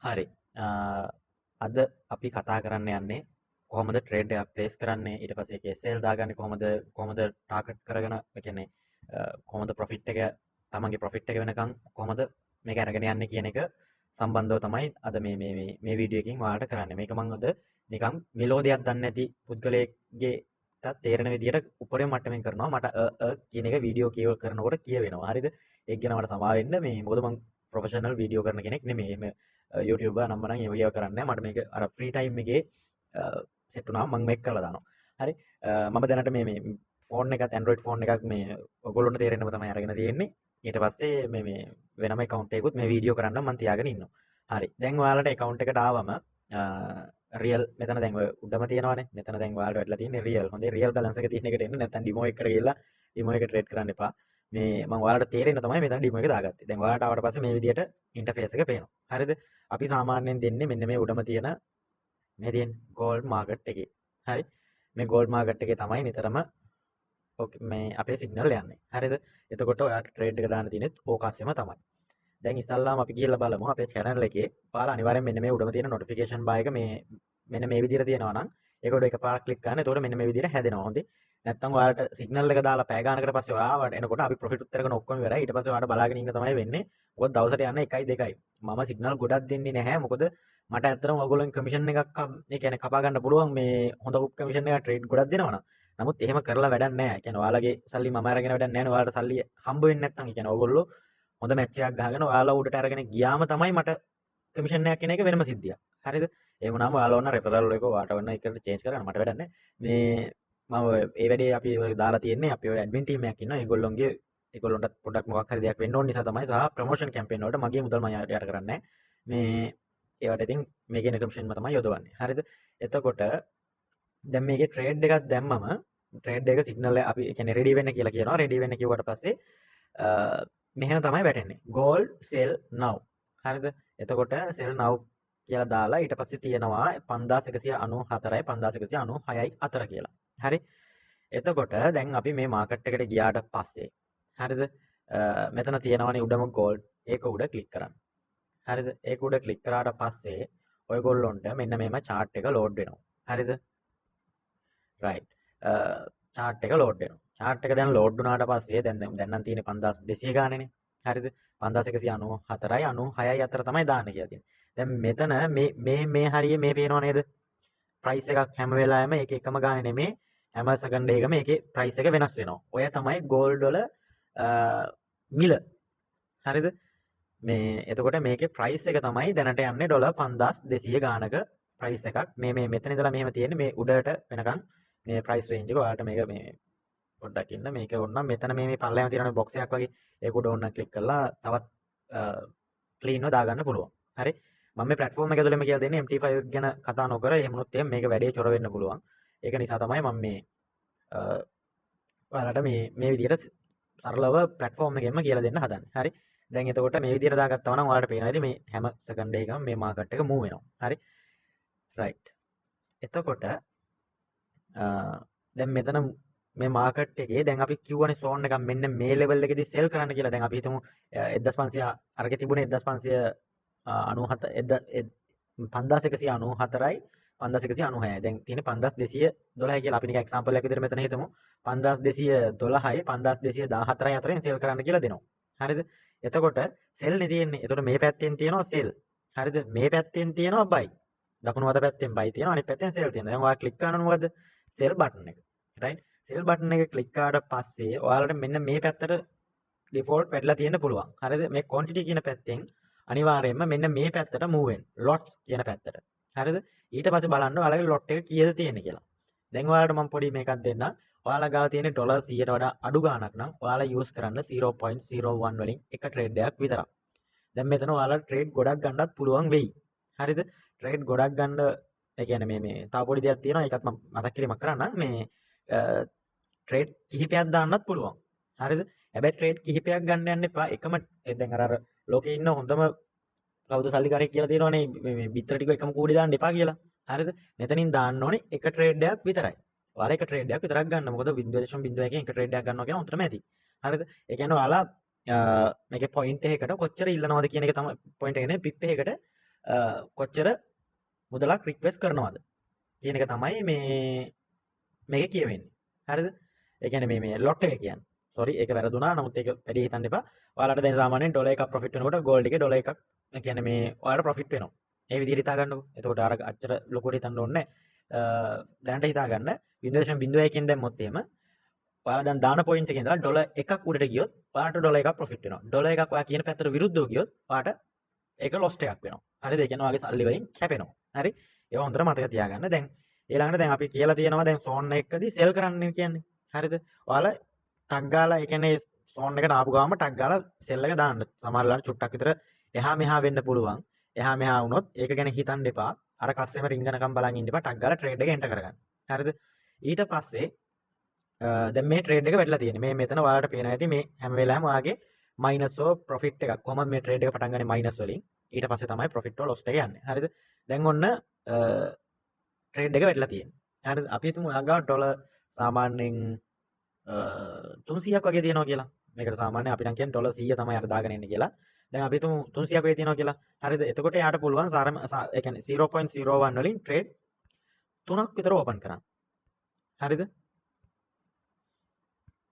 හරි. අද අපි කතා කරන්න යන්නේ කොහොමද ට්‍රේඩ් එකක් ප්ලේස් කරන්නේ, ඊට පස්සේ ඒකේ සෙල් දාගන්නේ කොහොමද ටාගට් කරගෙන, ඒ කියන්නේ කොහොමද ප්‍රොෆිට් එක තමන්ගේ ප්‍රොෆිට් එක වෙනකන් කොහොමද මේක අරගෙන යන්නේ කියන එක සම්බන්ධව තමයි අද මේ වීඩියෝ එකකින් ඔයාලට කරන්නේ. මේක මම අද නිකන් මෙලෝදියක් දන්නේ නැති පුද්ගලයෙක්ගේ තේරෙන විදියට උපරිම මට්ටමින් කරනවා. මට කියන එක වීඩියෝ කරනකොට කියවෙනවා. හරිද? ඒක ගැන මට සමාව වෙන්න. මොකද මම ප්‍රොෆෙෂනල් වීඩියෝ කරන කෙනෙක් නෙමෙයි. YouTuber නම් මම ඒ වගේ කරන්නේ නැහැ. මට මේක අර ෆ්‍රී ටයිම් එකේ සෙට් වුණාම මම මේක කරලා දානවා. හරි. මම දැනට මේ ෆෝන් එකත් Android ෆෝන් එකක් මේ ඔයගොල්ලොන්ට තේරෙන්නම තමයි අරගෙන තියෙන්නේ. ඊට පස්සේ මේ වෙනම account එකකුත් මේ වීඩියෝ කරන්න මම තියාගෙන ඉන්නවා. හරි. දැන් ඔයාලට account එකට ආවම රියල් මෙතන දැන් ඔය උඩම තියෙනවානේ. මෙතන දැන් ඔයාලට වැටලා තියෙන්නේ රියල්. හොඳේ රියල් බැලන්ස් එක තියෙන එකට එන්න. නැත්නම් ඩිමෝ එකට ගිහලා ඩිමෝ එක ට්‍රේඩ් කරන්න එපා. මේ මම ඔයාලට තේරෙන්න තමයි මෙතන ඩිමෝ එක දාගත්තේ. දැන් ඔයාලට ආවට පස්සේ මේ විදියට ඉන්ටර්ෆේස් එක පේනවා. හරිද? අපි සාමාන්‍යයෙන් දෙන්නේ මෙන්න මේ උඩම තියෙන මේ තියෙන ගෝල්ඩ් මාකට් එකේ. හරි. මේ ගෝල්ඩ් මාකට් එකේ තමයි නිතරම මේ අපේ සිග්නල් යන්නේ. හරිද? එතකොට ඔයාලට ට්‍රේඩ් එක දාන්න තියෙන්නේ ඕකස්සෙම තමයි. දැන් ඉස්සල්ලාම අපි කියලා බලමු අපේ channel එකේ ඔයාලා අනිවාර්යෙන් මෙන්න මේ උඩම තියෙන notification bar එක මෙන්න මේ විදිහට තියෙනවා නම් ඒක උඩ එකපාරක් ක්ලික් කරන්න. එතකොට මෙන්න මේ විදිහට හැදෙනවා. හොඳේ. නැත්තම් ඔයාලට සිග්නල් එක දාලා පැය ගානකට පස්සේ ඔයාවට එනකොට අපි ප්‍රොෆිට් උත් කරගෙන ඔක්කොම ඉවරයි. ඊට පස්සේ ඔයාලට බලාගෙන ඉන්න තමයි වෙන්නේ. මොකද දවසට යන්නේ 1යි 2යි. මම සිග්නල් ගොඩක් දෙන්නේ නැහැ. මොකද මට ඇත්තටම ඔයගොල්ලෝන් කමිෂන් එකක් ඒ කියන්නේ කපා ගන්න පුළුවන් මේ හොඳ කමිෂන් එකක් ට්‍රේඩ් ගොඩක් දෙනවා. නමුත් එහෙම කරලා වැඩක් නැහැ. ඒ කියන්නේ ඔයාලගේ සල්ලි මම අරගෙන වැඩක් නැහැ නේ. ඔයාලට සල්ලි හම්බ වෙන්නේ නැත්නම් ඒ කියන්නේ ඔයගොල්ලෝ හොඳ මැච් එකක් ගහගෙන ඔයාලා උඩට අරගෙන ගියාම තමයි මට කමිෂන් එකක් එන එක වෙනම සිද්ධියක්. හරිද? ඒ වුණාම ඔයාලා ඕන රෙෆරල් එක ඔයාට ඕන එකට චේන්ජ් කරගන්න මට වැඩක් නැහැ. මේ මම ඒ වැඩේ අපි ඔය දාලා තියෙන්නේ අපි ඔය ඇඩ්මින් ටීම් එකක් ඉන්නවා. ඒගොල්ලොන්ට පොඩ්ඩක් මොකක් හරි දෙයක් වෙන්න ඕන නිසා තමයි සහ ප්‍රොමෝෂන් කැම්පේන් වලට මගේ මුදල් මම යට කරන්නේ. මේ ඒවට ඉතින් මේකේ කමිෂන්ම තමයි යොදවන්නේ. හරිද? එතකොට දැන් මේකේ ට්‍රේඩ් එකක් දැම්මම ට්‍රේඩ් එක සිග්නල් අපි කියන්නේ රෙඩි වෙන්න කියලා කියනවා. රෙඩි වෙන්න කිව්වට පස්සේ මෙහෙම තමයි වැටෙන්නේ. gold sell now. හරිද? එතකොට sell now කියලා දාලා ඊට පස්සේ තියෙනවා 5194යි 5196යි අතර කියලා. හරි? එතකොට දැන් අපි මේ මාකට් එකට ගියාට පස්සේ හරිද? මෙතන තියෙනවනේ උඩම gold. ඒක උඩ ක්ලික් කරන්න. හරිද? ඒක උඩ ක්ලික් කරාට පස්සේ ඔයගොල්ලොන්ට මෙන්න මේම chart එක load වෙනවා. හරිද? right. chart එක load වෙනවා. chart එක දැන් load වුණාට පස්සේ දැන් නම් තියෙන්නේ 5200 ගානේනේ. හරිද? 5194යි 96යි අතර තමයි දාන්න කියලා තියෙන්නේ. දැන් මෙතන මේ හරිය මේ පේනව නේද? price එකක් හැම වෙලාවෙම ඒක එකම ගානේ නෙමේ. හැම සෙකන්ඩ් එකකම ඒකේ price එක වෙනස් වෙනවා. ඔය තමයි gold වල මිල. හරිද? මේ එතකොට මේකේ price එක තමයි දැනට යන්නේ $5200 ගානක price එකක්. මේ මෙතන ඉඳලා මෙහෙම තියෙන්නේ මේ උඩට වෙනකන් මේ price range එක ඔයාලට මේක මේ පොඩ්ඩක් ඉන්න මේක ඕනනම් මෙතන මේ පල්ලෙම තියෙන box එකක් වගේ ඒක උඩ ඕනනම් ක්ලික් කරලා තවත් cleanව දාගන්න පුළුවන්. හරි? මම මේ platform එක ඇතුළේම කියලා දෙන්නේ MT5 ගැන කතා නොකර එහෙම වුණොත් එහෙම මේක වැඩේ චොර වෙන්න පුළුවන්. ඒක නිසා තමයි මම මේ ඔයාලට මේ විදිහට සරලව platform එකෙන්ම කියලා දෙන්න හදන්නේ. හරි? දැන් එතකොට මේ විදිහට දාගත්තා නම් ඔයාලට පේනවා ඉතින් මේ හැම සෙකන්ඩ් එකකම මේ මාකට් එක move වෙනවා. හරි? right. එතකොට දැන් මෙතන මේ මාකට් එකේ දැන් අපි කියවනේ සෝන් එකක් මෙන්න මේ ලෙවල් එකේදී සෙල් කරන්න කියලා. දැන් අපි හිතමු 1500 අරගෙන තිබුණේ 1597 5194යි 5196යි. දැන් තියෙන්නේ 5212 කියලා. අපි නිකන් එක්සැම්පල් එකක් විදිහට මෙතන හිතමු 5212යි 5214යි අතරින් සෙල් කරන්න කියලා දෙනවා. හරිද? එතකොට සෙල් නේ තියෙන්නේ. එතකොට මේ පැත්තෙන් තියෙනවා සෙල්. හරිද? මේ පැත්තෙන් තියෙනවා බයි. දකුණු අත පැත්තෙන් බයි තියෙනවා. අනිත් පැත්තෙන් සෙල් තියෙනවා. දැන් ඔයාලා ක්ලික් කරනවා මොකද? සෙල් බටන් එක. right? සෙල් බටන් එක ක්ලික් කරාට පස්සේ ඔයාලට මෙන්න මේ පැත්තට ඩිෆෝල්ට් වැටලා තියෙන්න පුළුවන්. හරිද? මේ quantity කියන පැත්තෙන් අනිවාර්යයෙන්ම මෙන්න මේ පැත්තට move වෙන්න. lots කියන පැත්තට. හරිද? ඊට පස්සේ බලන්න ඔයාලගේ lot එක කීයද තියෙන්නේ කියලා. දැන් ඔයාලට මම පොඩි මේකක් දෙන්නම්. ඔයාලා ගාව තියෙන $100ට වඩා අඩු ගාණක් නම් ඔයාලා use කරන්න 0.01 වලින් එක ට්‍රේඩ් එකක් විතරක්. දැන් මෙතන ඔයාලා ට්‍රේඩ් ගොඩක් ගන්නත් පුළුවන් වෙයි. හරිද? ට්‍රේඩ් ගොඩක් ගන්න ඒ කියන්නේ මේ තව පොඩි දෙයක් තියෙනවා. ඒකත් මම මතක් කිරීමක් කරන්නම්. මේ ට්‍රේඩ් කිහිපයක් දාන්නත් පුළුවන්. හරිද? හැබැයි ට්‍රේඩ් කිහිපයක් ගන්න යන්න එපා. එකම දැන් අර ලෝකේ ඉන්න හොඳම කවුද සල්ලිකාරයෙක් කියලා තියෙනවනේ මේ බිත්තර ටික එකම කූඩේ දාන්න එපා කියලා. හරිද? මෙතනින් දාන්න ඕනේ එක ට්‍රේඩ් එකක් විතරයි. ඔයාලා එක ට්‍රේඩ් එකක් විතරක් ගන්න. මොකද 0.01 එක ට්‍රේඩ් එකක් ගන්නවා කියන උන්ටම ඇති. හරිද? ඒ කියන්නේ ඔයාලා මේකේ පොයින්ට් එකකට කොච්චර ඉල්ලනවද කියන එක තමයි පොයින්ට් එක නේ පිප් එකකට කොච්චර මුදලක් රික්වෙස්ට් කරනවද කියන එක තමයි මේක කියවෙන්නේ. හරිද? ඒ කියන්නේ මේ ලොට් එක කියන්නේ. සෝරි ඒක වැරදුනා. නමුත් ඒක වැඩි හිතන්න එපා. ඔයාලට දැන් සාමාන්‍යයෙන් ඩොලර් එකක් ප්‍රොෆිට් වෙනකොට ගෝල්ඩ් එකේ ඩොලර් එකක් ඒ කියන්නේ මේ ඔයාලට ප්‍රොෆිට් වෙනවා. ඒ විදිහට හිතා ගන්නකො. එතකොට අර අච්චර ලොකුට හිතන්න ඕනේ නැහැ. දැනට හිතා ගන්න 0.01කින් දැම්මොත් එහෙම ඔයාලා දැන් දාන පොයින්ට් එකේ ඉඳලා ඩොලර් එකක් උඩට ගියොත් ඔයාලට ඩොලර් එකක් ප්‍රොෆිට් වෙනවා. ඩොලර් එකක් ඔයා කියන පැත්තට විරුද්ධව ගියොත් ඔයාට ඒක ලොස්ට් එකක් වෙනවා. හරිද? ඒ කියන්නේ ඔයාගේ සල්ලි වලින් කැපෙනවා. හරි? ඒක හොඳට මතක තියාගන්න. දැන් ඊළඟට දැන් අපි කියලා තියෙනවා දැන් සෝන් එකකදී සෙල් කරන්න කියන්නේ. හරිද? ඔයාලා ටක් ගාලා ඒ කියන්නේ සෝන් එකට ආපු ගාම ටක් ගාලා සෙල් එක දාන්න. සමහරවල්ලාට චුට්ටක් විතර එහා මෙහා වෙන්න පුළුවන්. එහා මෙහා වුණොත් ඒක ගැන හිතන්න එපා. අර කස්ටමර් රින්ගනකම් බලන් ඉන්න එපා. ටක් ගාලා ට්‍රේඩ් එක එන්ටර් කරගන්න. හරිද? ඊට පස්සේ දැන් මේ ට්‍රේඩ් එක වැටලා තියෙන්නේ. මේ මෙතන ඔයාලට පේනවා ඇති මේ හැම වෙලාවෙම ඔයාගේ මයිනස් ඕ ප්‍රොෆිට් එකක්. කොහොමද මේ ට්‍රේඩ් එක පටන් ගන්නේ මයිනස් වලින්. ඊට පස්සේ තමයි ප්‍රොෆිට් ඕ ලොස් එක යන්නේ. හරිද? දැන් ඔන්න ට්‍රේඩ් එක වැටලා තියෙන්නේ. හරිද? අපි හිතමු ඔයා ගාව ඩොලර් සාමාන්‍යයෙන් 300ක් වගේ තියෙනවා කියලා. මේකට සාමාන්‍යයෙන් අපි නම් කියන්නේ ඩොලර් 100 තමයි අර දාගෙන ඉන්නේ කියලා. දැන් අපි හිතමු 300ක් වගේ තියෙනවා කියලා. හරිද? එතකොට යාට පුළුවන් ඒ කියන්නේ 0.01 වලින් ට්‍රේඩ් 3ක් විතර ඕපන් කරන්න. හරිද?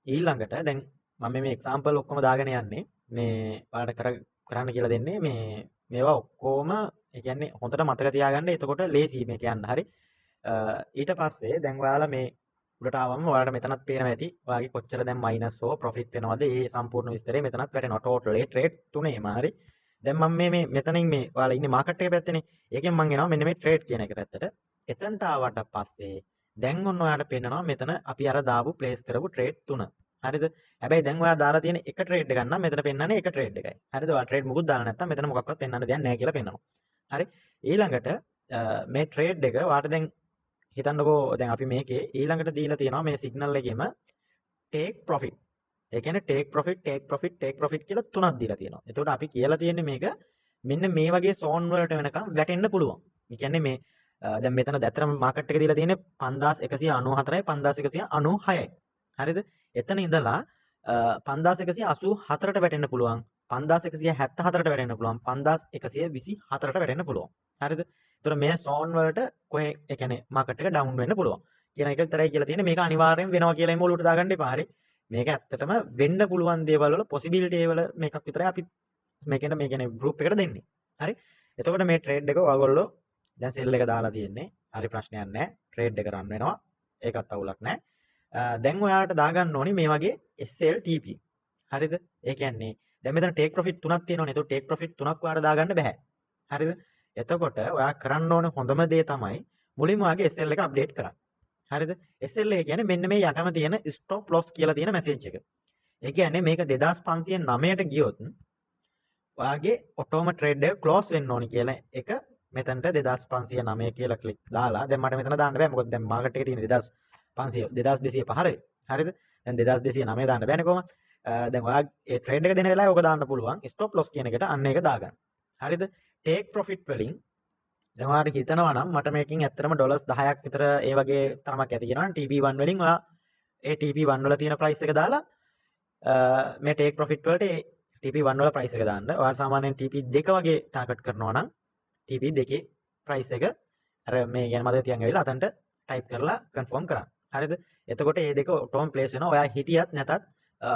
ඊළඟට දැන් මම මේ එක්සාම්පල් ඔක්කොම දාගෙන යන්නේ මේ ඔයාලට කරන්න කියලා දෙන්නේ මේවා ඔක්කොම ඒ කියන්නේ හොඳට මතක තියාගන්න. එතකොට ලේසි මේක යන්න. හරි. ඊට පස්සේ දැන් ඔයාලා මේ උඩට ආවම ඔයාලට මෙතනත් පේනවා ඇති. ඔයාගේ කොච්චර දැන් මයිනස් හෝ ප්‍රොෆිට් වෙනවද? ඒ සම්පූර්ණ විස්තරය මෙතනත් වැටෙනවා. ටෝටල් ඒ ට්‍රේඩ් තුනේම. හරි. දැන් මම මේ මෙතනින් මේ ඔයාලා ඉන්නේ මාකට් එක පැත්තේනේ. ඒකෙන් මම එනවා මෙන්න මේ ට්‍රේඩ් කියන එක පැත්තට. එතනට ආවට පස්සේ දැන් ඔන්න ඔයාලට පේනවා මෙතන අපි අර දාපු ප්ලේස් කරපු ට්‍රේඩ් තුන. හරිද? හැබැයි දැන් ඔයා දාලා තියෙන එක ට්‍රේඩ් එකක් නම් මෙතන පෙන්නන්නේ එක ට්‍රේඩ් එකයි. හරිද? ඔයා ට්‍රේඩ් මුකුත් දාලා නැත්නම් මෙතන මොකක්වත් පෙන්වන්න දෙයක් නැහැ කියලා පෙන්නනවා. හරි? ඊළඟට මේ ට්‍රේඩ් එක ඔයාට දැන් හිතන්නකෝ දැන් අපි මේකේ ඊළඟට දීලා තියෙනවා මේ සිග්නල් එකේම ටේක් ප්‍රොෆිට්. ඒ කියන්නේ ටේක් ප්‍රොෆිට් කියලා තුනක් දීලා තියෙනවා. එතකොට අපි කියලා තියෙන්නේ මේක මෙන්න මේ වගේ සෝන් වලට වෙනකම් වැටෙන්න පුළුවන්. ඒ කියන්නේ මේ දැන් මෙතන ඇත්තටම මාකට් එක දීලා තියෙන්නේ 5194යි 5196යි. හරිද? එතන ඉඳලා 5184ට වැටෙන්න පුළුවන්. 5174ට වැටෙන්න පුළුවන්. 5124ට වැටෙන්න පුළුවන්. හරිද? ඒතර මේ සෝන් වලට කොහේ ඒ කියන්නේ මාකට් එක ඩවුන් වෙන්න පුළුවන්. කියන එක විතරයි කියලා තියෙන්නේ. මේක අනිවාර්යෙන් වෙනවා කියලා එම ඔලුවට දාගන්න එපා. හරි? මේක ඇත්තටම වෙන්න පුළුවන් දේවල් වල පොසිබිලිටි වල මේකක් විතරයි අපි මේ කියන්නේ ගෲප් එකට දෙන්නේ. හරි? එතකොට මේ ට්‍රේඩ් එක ඔයගොල්ලෝ දැන් සෙල් එක දාලා තියෙන්නේ. හරි ප්‍රශ්නයක් නැහැ. ට්‍රේඩ් එක රන් වෙනවා. ඒකත් අවුලක් නැහැ. දැන් ඔයාලට දාගන්න ඕනි මේ වගේ SLTP. හරිද? ඒ කියන්නේ දැන් මෙතන ටේක් ප්‍රොෆිට් තුනක් තියෙනවනේ. ඒතකොට ටේක් ප්‍රොෆිට් තුනක් ඔයාලට දාගන්න බෑ. හරිද? එතකොට ඔයා කරන්න ඕන හොඳම දේ තමයි මුලින්ම ඔයාගේ SL එක අප්ඩේට් කරන්න. හරිද? SL එක කියන්නේ මෙන්න මේ යටම තියෙන ස්ටොප් ලොස් කියලා තියෙන මැසේජ් එක. ඒ කියන්නේ මේක 2509ට ගියොත් ඔයාගේ ඔටෝම ට්‍රේඩ් එක ක්ලෝස් වෙන්න ඕනි කියලා එක මෙතනට 2509 කියලා ක්ලික් දාලා දැන් මට මෙතන දාන්න බෑ. මොකද දැන් මාකට් එකේ තියෙන 2500 2205. හරිද? දැන් 2209 දාන්න බෑනේ කොහොමද? දැන් ඔයා ඒ ට්‍රේඩ් එක දෙන වෙලාවේ ඔක දාන්න පුළුවන්. ස්ටොප් ලොස් කියන එකට අන්න ඒක දාගන්න. හරිද? ටේක් ප්‍රොෆිට් වලින් දැන් ඔයාලට හිතනවා නම් මට මේකෙන් ඇත්තටම ඩොලර්ස් 10ක් විතර ඒ වගේ තරමක් ඇති කියනවා. TP1 වලින් ඔයා ඒ TP1 වල තියෙන ප්‍රයිස් එක දාලා මේ ටේක් ප්‍රොෆිට් වලට ඒ TP1 වල ප්‍රයිස් එක දාන්න. ඔයාලා සාමාන්‍යයෙන් TP2 වගේ ටාගට් කරනවා නම් TP2 ප්‍රයිස් එක අර මේ කියන්නේ මතක තියන් ඇවිල්ලා අතන්ට ටයිප් කරලා කන්ෆර්ම් කරන්න. හරිද? එතකොට මේ දෙක ඔටෝම ප්ලේස් වෙනවා. ඔයා හිටියත් නැතත්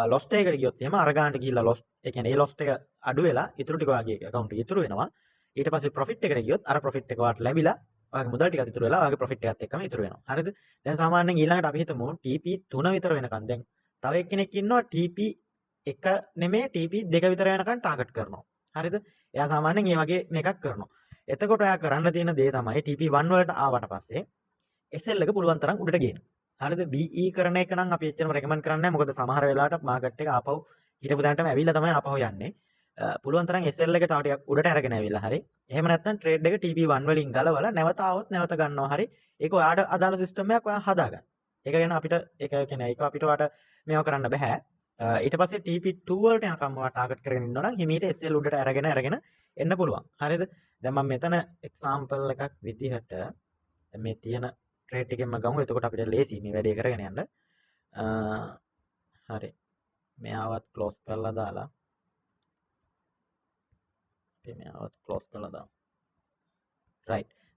ලොස්ට් එකකට ගියොත් එහෙම අර ගන්නට ගිහිල්ලා ලොස්ට් ඒ කියන්නේ ඒ ලොස්ට් එක අඩු වෙලා ඉතුරු ටික ඔයාගේ account එකේ ඉතුරු වෙනවා. ඊට පස්සේ ප්‍රොෆිට් එකට ගියොත් අර ප්‍රොෆිට් එක ඔයාලට ලැබිලා ඔයාගේ මුදල් ටිකත් ඉතුරු වෙලා ඔයාගේ ප්‍රොෆිට් එකත් එක්කම ඉතුරු වෙනවා. හරිද? දැන් සාමාන්‍යයෙන් ඊළඟට අපි හිතමු TP3 විතර වෙනකන් දැන් තව එක්කෙනෙක් ඉන්නවා TP1 නෙමෙයි TP2 විතර වෙනකන් ටාගට් කරනවා. හරිද? එයා සාමාන්‍යයෙන් මේ වගේ මේකක් කරනවා. එතකොට ඔයා කරන්න තියෙන දේ තමයි TP1 වලට ආවට පස්සේ SL එක පුළුවන් තරම් උඩට ගේන්න. හරිද? BE කරන එක නම් අපි එච්චරම රෙකමන්ඩ් කරන්නේ නැහැ. මොකද සමහර වෙලාවට මාකට් එක ආපහු හිටපු තැනටම ඇවිල්ලා තමයි ආපහු යන්නේ. පුළුවන් තරම් SL එක තව ටිකක් උඩට අරගෙන ඇවිල්ලා හරි. එහෙම නැත්නම් ට්‍රේඩ් එක TP1 වලින් ගලවලා නැවත ආවොත් නැවත ගන්නවා හරි. ඒක ඔයාට අදාළ සිස්ටම් එකක් ඔයා හදාගන්න. ඒක ගැන අපිට ඒක කියන්නේ ඒක අපිට ඔයාට මේව කරන්න බෑ. ඊට පස්සේ TP2 වලට යනකම් ඔයා ටාගට් කරගෙන ඉන්නවා නම් හිමීට SL උඩට අරගෙන එන්න පුළුවන්. හරිද? දැන් මම මෙතන එක්සැම්පල් එකක් විදිහට දැන් මේ තියෙන ට්‍රේඩ් එකෙන්ම ගමු. එතකොට අපිට ලේසි මේ වැඩේ කරගෙන යන්න. හරි. මෙයාවත් ක්ලෝස් කරලා දාලා අපි මෙයාවත් ක්ලෝස් කරලා දාමු.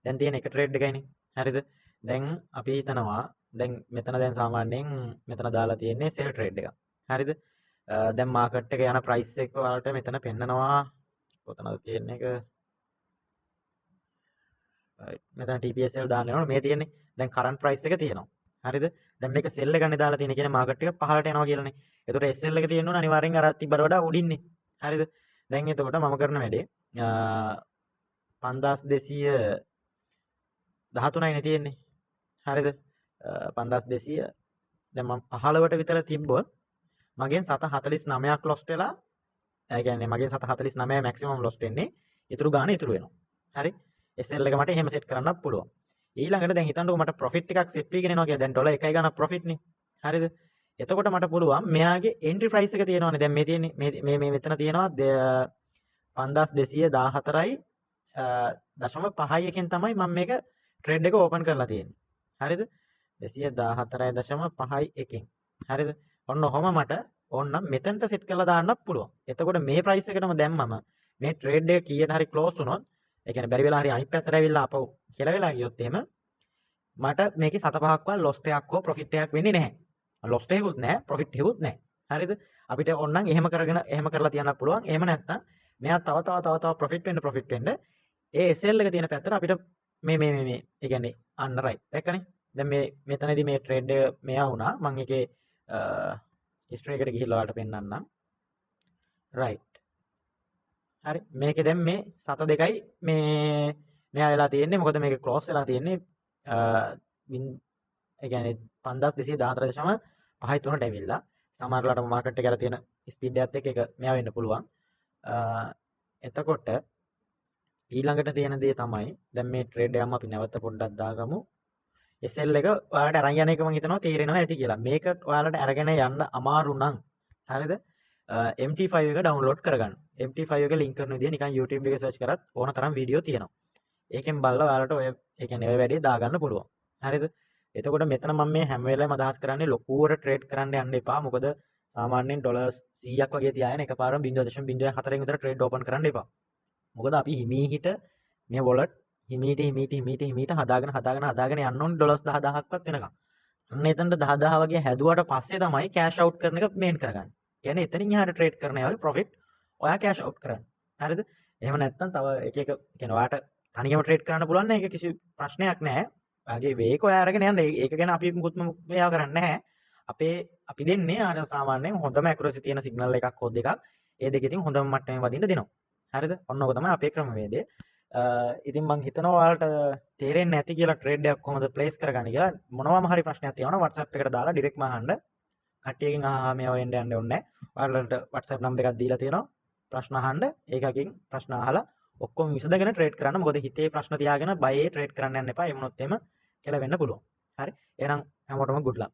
දැන් තියෙන එක ට්‍රේඩ් එකයිනේ. හරිද? දැන් අපි හිතනවා දැන් මෙතන දැන් සාමාන්‍යයෙන් මෙතන දාලා තියෙන්නේ සෙල් ට්‍රේඩ් එක. හරිද? දැන් මාකට් එක යන ප්‍රයිස් එක වලට මෙතන පෙන්නනවා කොතනද තියෙන්නේ එක මෙතන TPSL දාන්න යනවා මේ තියෙන්නේ. දැන් කරන්ට් ප්‍රයිස් එක තියෙනවා. හරිද? දැන් මේක සෙල් එකනේ දාලා තියෙන්නේ කියන්නේ මාකට් එක පහළට යනවා කියලානේ. ඒතකොට SL එක තියෙන්න ඕන අනිවාර්යෙන් අර තිබ්බට වඩා උඩින්නේ. හරිද? දැන් එතකොට මම කරන වැඩේ 5213යිනේ තියෙන්නේ. හරිද? 5200 දැන් මම 15ට විතර තිබ්බොත් මගෙන් 749ක් ලොස්ට් වෙලා ඒ කියන්නේ මගෙන් 749 මැක්සිමම් ලොස්ට් වෙන්නේ. ඊටු ගාන ඉතුරු වෙනවා. හරි? SL එක මට එහෙම සෙට් කරන්නත් පුළුවන්. ඊළඟට දැන් හිතන්නකෝ මට ප්‍රොෆිට් එකක් සෙට් වීගෙන එනවා කියලා. දැන් $1 ගානක් ප්‍රොෆිට් නේ. හරිද? එතකොට මට පුළුවන් මෙයාගේ එන්ට්‍රි ප්‍රයිස් එක තියෙනවානේ. දැන් මේ තියෙන්නේ මේ මෙතන තියෙනවා 5214යි 0.5 එකෙන් තමයි මම මේක ට්‍රේඩ් එක ඕපන් කරලා තියෙන්නේ. හරිද? 214.5 එකෙන්. හරිද? ඔන්න ඔහොම මට ඕනනම් මෙතනට සෙට් කරලා දාන්නත් පුළුවන්. එතකොට මේ ප්‍රයිස් එකටම දැම්මම මේ ට්‍රේඩ් එක කීයට හරි ක්ලෝස් වුණොත් ඒ කියන්නේ බැරි වෙලා හරි අනිත් පැත්තට ඇවිල්ලා අපව කියලා වෙලා ගියොත් එහෙම මට මේකේ 7-5ක්වත් ලොස්ට් එකක් හෝ ප්‍රොෆිට් එකක් වෙන්නේ නැහැ. ලොස්ට් එකකුත් නැහැ ප්‍රොෆිට් එකකුත් නැහැ. හරිද? අපිට ඕනනම් එහෙම කරලා තියන්න පුළුවන්. එහෙම නැත්නම් මෙයා තව ප්‍රොෆිට් වෙන්න ඒ SL එක තියෙන පැත්තට අපිට මේ ඒ කියන්නේ අන්න රයිට්. දැක්කනේ? දැන් මේ මෙතනදී මේ ට්‍රේඩ් එක මෙයා වුණා. මම ඒකේ හිස්ටරි එකට ගිහිල්ලා ඔයාලට පෙන්නන්නම්. රයිට්. හරි. මේකේ දැන් මේ 7.2යි මේ මෙයා වෙලා තියෙන්නේ. මොකද මේක ක්ලෝස් වෙලා තියෙන්නේ ඒ කියන්නේ 5214.53ට ඇවිල්ලා. සමහරවිට මාකට් එකේ තියෙන ස්පීඩ් එකත් එක්ක ඒක මෙයා වෙන්න පුළුවන්. එතකොට ඊළඟට තියෙන දේ තමයි දැන් මේ ට්‍රේඩ් එකම අපි නැවත පොඩ්ඩක් දාගමු. SL එක ඔයාලට අරන් යන එක මම හිතනවා තේරෙනවා ඇති කියලා. මේක ඔයාලට අරගෙන යන්න අමාරු නම් හරිද? MT5 එක ඩවුන්ලෝඩ් කරගන්න. MT5 එක ලින්ක් කරන විදිය නිකන් YouTube එකේ සර්ච් කරත් ඕන තරම් වීඩියෝ තියෙනවා. ඒකෙන් බලලා ඔයාලට ඔය ඒ කියන්නේ ඔය වැඩේ දාගන්න පුළුවන්. හරිද? එතකොට මෙතන මම මේ හැම වෙලාවෙම අදහස් කරන්නේ ලොකුවට ට්‍රේඩ් කරන්න යන්න එපා. මොකද සාමාන්‍යයෙන් ඩොලර්ස් 100ක් වගේ තියාගෙන එකපාරම 0.04න් විතර ට්‍රේඩ් ඕපන් කරන්න එපා. මොකද අපි හිමීහිට මේ වොලට් හිමීට හදාගෙන යන්න ඕනේ ඩොලර්ස් 10000ක්වත් වෙනකම්. අන්න එතනට 10000 වගේ හැදුවට පස්සේ තමයි කෑෂ් අවුට් කරන එක මේන් කරගන්නේ. කියන්නේ එතනින් එහාට ට්‍රේඩ් කරන ඒවාගේ ප්‍රොෆිට් ඔයා කෑෂ් අවුට් කරන්න. හරිද? එහෙම නැත්නම් තව එක කියන්නේ ඔයාට තනියම ට්‍රේඩ් කරන්න පුළුවන් නේ. ඒක කිසි ප්‍රශ්නයක් නැහැ. ඔයාගේ වේක ඔයා අරගෙන යන්න. ඒක ගැන අපි මුකුත්ම මෙයා කරන්නේ නැහැ. අපි දෙන්නේ අර සාමාන්‍යයෙන් හොඳම ඇකුරසි තියෙන සිග්නල් එකක් හොද එකක්. ඒ දෙකකින් හොඳම මට්ටමේ වදින්න දෙනවා. හරිද? ඔන්න ඔක තමයි අපේ ක්‍රමවේදය. ඉතින් මම හිතනවා ඔයාලට තේරෙන්නේ නැති කියලා ට්‍රේඩ් එකක් කොහොමද ප්ලේස් කරගන්නේ කියලා. මොනවාම හරි ප්‍රශ්නයක් තියෙනවා නම් WhatsApp එකට දාලා ඩිරෙක්ට් මහන්න. කට්ටියකින් මේවා වෙන්න යන්න ඕනේ නැහැ. ඔයාලට WhatsApp නම්බර් එකක් දීලා තියෙනවා. ප්‍රශ්න අහන්න. ඒකකින් ප්‍රශ්න අහලා ඔක්කොම විසඳගෙන ට්‍රේඩ් කරන්න. මොකද හිතේ ප්‍රශ්න තියාගෙන බයේ ට්‍රේඩ් කරන්න යන්න එපා. ඒ මොනොත් එම කියලා වෙන්න පුළුවන්. හරි. එහෙනම් හැමෝටම good luck.